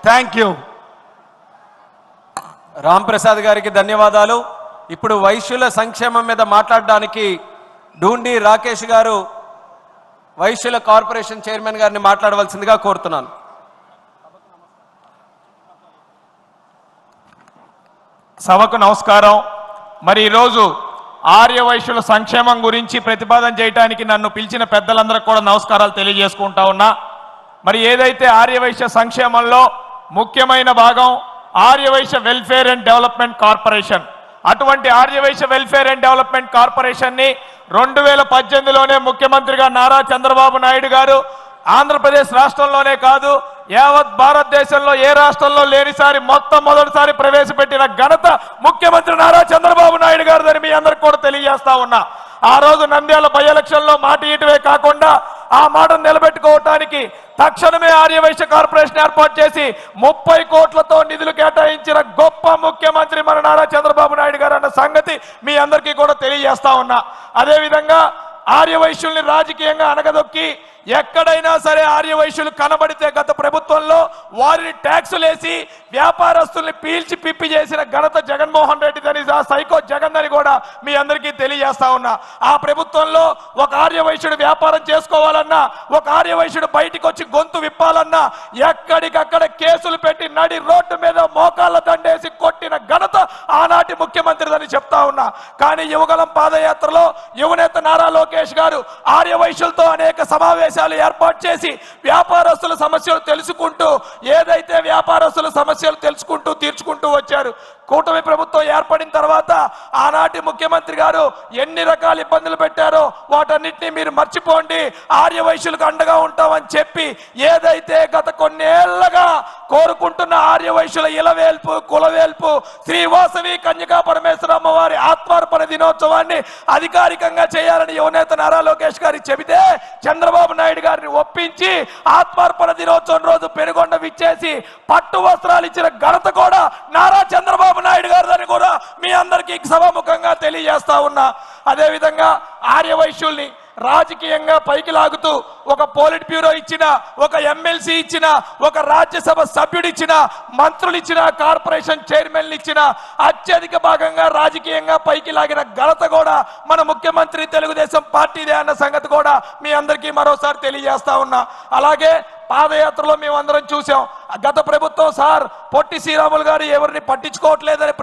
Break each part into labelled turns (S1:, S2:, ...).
S1: Thank you. Ram Prasad గారికి ధన్యవాదాలు. ఇప్పుడు వైశ్యుల సంక్షేమం మీద మాట్లాడడానికి డూండి రాకేష్ గారు వైశ్యుల కార్పొరేషన్ చైర్మన్ గారిని మాట్లాడవలసిందిగా కోరుతున్నాను.
S2: సభకు నమస్కారం. మరి ఈరోజు ఆర్య వైశ్యుల సంక్షేమం గురించి ప్రతిపాదన చేయడానికి నన్ను పిలిచిన పెద్దలందరికీ కూడా నమస్కారాలు తెలియజేసుకుంటా ఉన్నా. మరి ఏదైతే ఆర్య వైశ్య సంక్షేమంలో ముఖ్యమైన భాగం Arya Vaishya welfare and development corporation, అటువంటి Arya Vaishya welfare and development corporation ని 2018లోనే ముఖ్యమంత్రిగా నారా చంద్రబాబు నాయుడు గారు ఆంధ్రప్రదేశ్ రాష్ట్రంలోనే కాదు యావత్ భారతదేశంలో ఏ రాష్ట్రంలో లేనిసారి మొట్టమొదటిసారి ప్రవేశపెట్టిన ఘనత ముఖ్యమంత్రి నారా చంద్రబాబు నాయుడు గారిదని మీ అందరికి కూడా తెలియజేస్తా ఉన్నా. ఆ రోజు నంద్యాల బై ఎలక్షన్ లో మాట ఇయటమే కాకుండా ఆ మాటను నిలబెట్టుకోవటానికి తక్షణమే ఆర్యవైశ్య కార్పొరేషన్ ఏర్పాటు చేసి 30 కోట్లతో నిధులు కేటాయించిన గొప్ప ముఖ్యమంత్రి మన నారా చంద్రబాబు నాయుడు గారు అన్న సంగతి మీ అందరికీ కూడా తెలియజేస్తా ఉన్నా. అదేవిధంగా ఆర్యవైశ్యుల్ని రాజకీయంగా అనగదొక్కి ఎక్కడైనా సరే ఆర్యవైశ్యులు కనబడితే గత ప్రభుత్వంలో వారిని ట్యాక్సులు వేసి వ్యాపారస్తుల్ని పీల్చి పిప్పి చేసిన ఘనత జగన్మోహన్ రెడ్డిదని, ఆ సైకో జగన్ అని కూడా మీ అందరికీ తెలియజేస్తా ఉన్నా. ఆ ప్రభుత్వంలో ఒక ఆర్యవైశ్యుడు వ్యాపారం చేసుకోవాలన్నా, ఒక ఆర్యవైశ్యుడు బయటికి వచ్చి గొంతు విప్పాలన్నా ఎక్కడికక్కడ కేసులు పెట్టి నడి రోడ్డు మీద మోకాళ్ళ దండేసి కొట్టిన ఘనత ఆనాటి ముఖ్యమంత్రిదని చెప్తా ఉన్నా. కానీ యువగలం పాదయాత్రలో యువనేత నారా లోకేష్ గారు ఆర్యవైశ్యులతో అనేక సమావేశాలు ఏర్పాటు చేసి వ్యాపారస్తుల సమస్యలు తెలుసుకుంటూ ఏదైతే వ్యాపారస్తుల సమస్యలు తెలుసుకుంటూ తీర్చుకుంటూ వచ్చారు. కూటమి ప్రభుత్వం ఏర్పడిన తర్వాత ఆనాటి ముఖ్యమంత్రి గారు ఎన్ని రకాల ఇబ్బందులు పెట్టారో వాటన్నిటినీ మీరు మర్చిపోండి, ఆర్యవైశ్యులకు అండగా ఉంటామని చెప్పి ఏదైతే గత కొన్నేళ్లగా కోరుకుంటున్న ఆర్యవైశ్యుల ఇలవేల్పు కులవేల్పు శ్రీ వాసవి కన్యకా పరమేశ్వర అమ్మవారి ఆత్మార్పణ దినోత్సవాన్ని అధికారికంగా చేయాలని యువనేత నారా లోకేష్ గారికి చెబితే చంద్రబాబు నాయుడు గారిని ఒప్పించి ఆత్మార్పణ దినోత్సవం రోజు పెనుగొండ విచ్చేసి పట్టు వస్త్రాలు ఇచ్చిన ఘనత కూడా నారా చంద్రబాబు నాయుడు గారిని కూడా మీ అందరికీ సభాముఖంగా తెలియజేస్తా ఉన్నా. అదేవిధంగా ఆర్యవైశ్యుల్ని రాజకీయంగా పైకి లాగుతూ ఒక పోలిట్ బ్యూరో ఇచ్చిన, ఒక ఎమ్మెల్సీ ఇచ్చిన, ఒక రాజ్యసభ సభ్యుడు ఇచ్చిన, మంత్రులు ఇచ్చిన, కార్పొరేషన్ చైర్మన్లు ఇచ్చిన అత్యధిక భాగంగా రాజకీయంగా పైకి లాగిన ఘనత కూడా మన ముఖ్యమంత్రి తెలుగుదేశం పార్టీదే అన్న సంగతి కూడా మీ అందరికీ మరోసారి తెలియజేస్తా ఉన్నా. అలాగే పాదయాత్రలో మేమందరం చూసాం. గత ప్రభుత్వం సార్ పొట్టి శ్రీరాములు గారు ఎవరిని పట్టించుకోవట్లేదని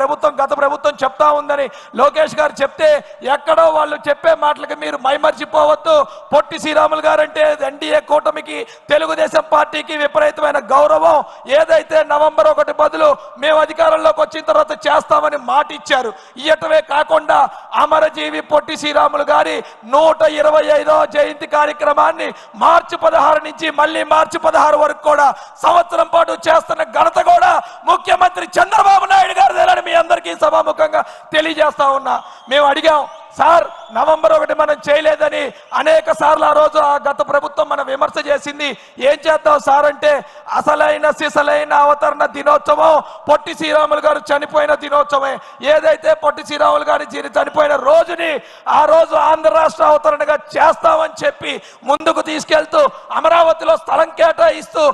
S2: గత ప్రభుత్వం చెప్తా ఉందని లోకేష్ గారు చెప్తే ఎక్కడో వాళ్ళు చెప్పే మాటలకి మీరు మైమర్చిపోవద్దు. పొట్టి శ్రీరాములు గారు అంటే ఎన్డీఏ కూటమికి తెలుగుదేశం పార్టీకి విపరీతమైన గౌరవం. ఏదైతే నవంబర్ 1 బదులు మేము అధికారంలోకి వచ్చిన తర్వాత చేస్తామని మాట ఇచ్చారు. ఇయ్యటమే కాకుండా అమరజీవి పొట్టి శ్రీరాములు గారి 125వ జయంతి కార్యక్రమాన్ని మార్చి 16 నుంచి మళ్ళీ మార్చి 16 వరకు కూడా సంవత్సరం పాటు చేస్తున్న ఘనత కూడా ముఖ్యమంత్రి చంద్రబాబు నాయుడు గారిదేనని మీ అందరికీ సభాముఖంగా తెలియజేస్తా ఉన్నా. మేము అడిగాం సార్ నవంబర్ 1 మనం చేయలేదని అనేక సార్లు ఆ రోజు ఆ గత ప్రభుత్వం మన విమర్శ చేసింది. ఏం చేద్దాం సార్ అంటే అసలైన సిసలైన అవతరణ దినోత్సవం పొట్టి శ్రీరాములు గారు చనిపోయిన దినోత్సవమే. ఏదైతే పొట్టి శ్రీరాములు గారి చనిపోయిన రోజుని ఆ రోజు ఆంధ్ర రాష్ట్ర అవతరణగా చేస్తామని చెప్పి ముందుకు తీసుకెళ్తూ అమరావతిలో స్థలం కేటాయిస్తూ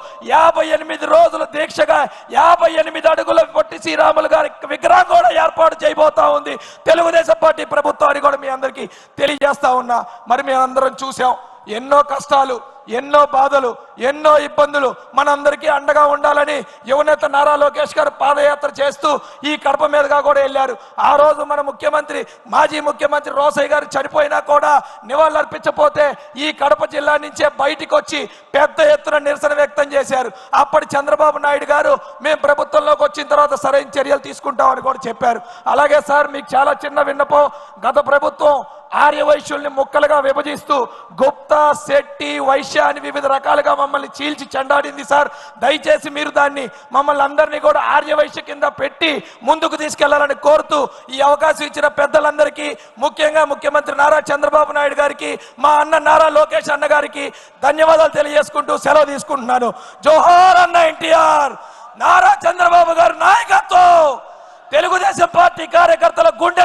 S2: 58 రోజుల దీక్షగా 58 అడుగుల పొట్టి శ్రీరాములు గారి విగ్రహం కూడా ఏర్పాటు చేయబోతా ఉంది తెలుగుదేశం పార్టీ ప్రభుత్వానికి కూడా మీ అందరికీ తెలియజేస్తా ఉన్నా. మరి మేము అందరం చూసాం ఎన్నో కష్టాలు, ఎన్నో బాధలు, ఎన్నో ఇబ్బందులు. మనందరికీ అండగా ఉండాలని యువనేత నారా లోకేష్ గారు పాదయాత్ర చేస్తూ ఈ కడప మీదుగా కూడా వెళ్ళారు. ఆ రోజు మన ముఖ్యమంత్రి మాజీ ముఖ్యమంత్రి రోసయ్య గారు చనిపోయినా కూడా నివాళులర్పించపోతే ఈ కడప జిల్లా నుంచే బయటికి వచ్చి పెద్ద ఎత్తున నిరసన వ్యక్తం చేశారు. అప్పటి చంద్రబాబు నాయుడు గారు మేము ప్రభుత్వంలోకి వచ్చిన తర్వాత సరైన చర్యలు తీసుకుంటామని కూడా చెప్పారు. అలాగే సార్ మీకు చాలా చిన్న విన్నపం, గత ప్రభుత్వం ఆర్యవైశ్యుల్ని ముక్కలుగా విభజిస్తూ గుప్తా, శెట్టి, వైశ్య అని వివిధ రకాలుగా మమ్మల్ని చీల్చి చెండాడింది సార్. దయచేసి మీరు దాన్ని మమ్మల్ని అందరినీ కూడా ఆర్యవైశ్య కింద పెట్టి ముందుకు తీసుకెళ్లాలని కోరుతూ ఈ అవకాశం ఇచ్చిన పెద్దలందరికీ, ముఖ్యంగా ముఖ్యమంత్రి నారా చంద్రబాబు నాయుడు గారికి, మా అన్న నారా లోకేష్ అన్న గారికి ధన్యవాదాలు తెలియజేసుకుంటూ సెలవు తీసుకుంటున్నాను. జోహార్ అన్న ఎన్టీఆర్. నారా చంద్రబాబు గారు నాయకత్వం తెలుగుదేశం పార్టీ కార్యకర్తల గుండె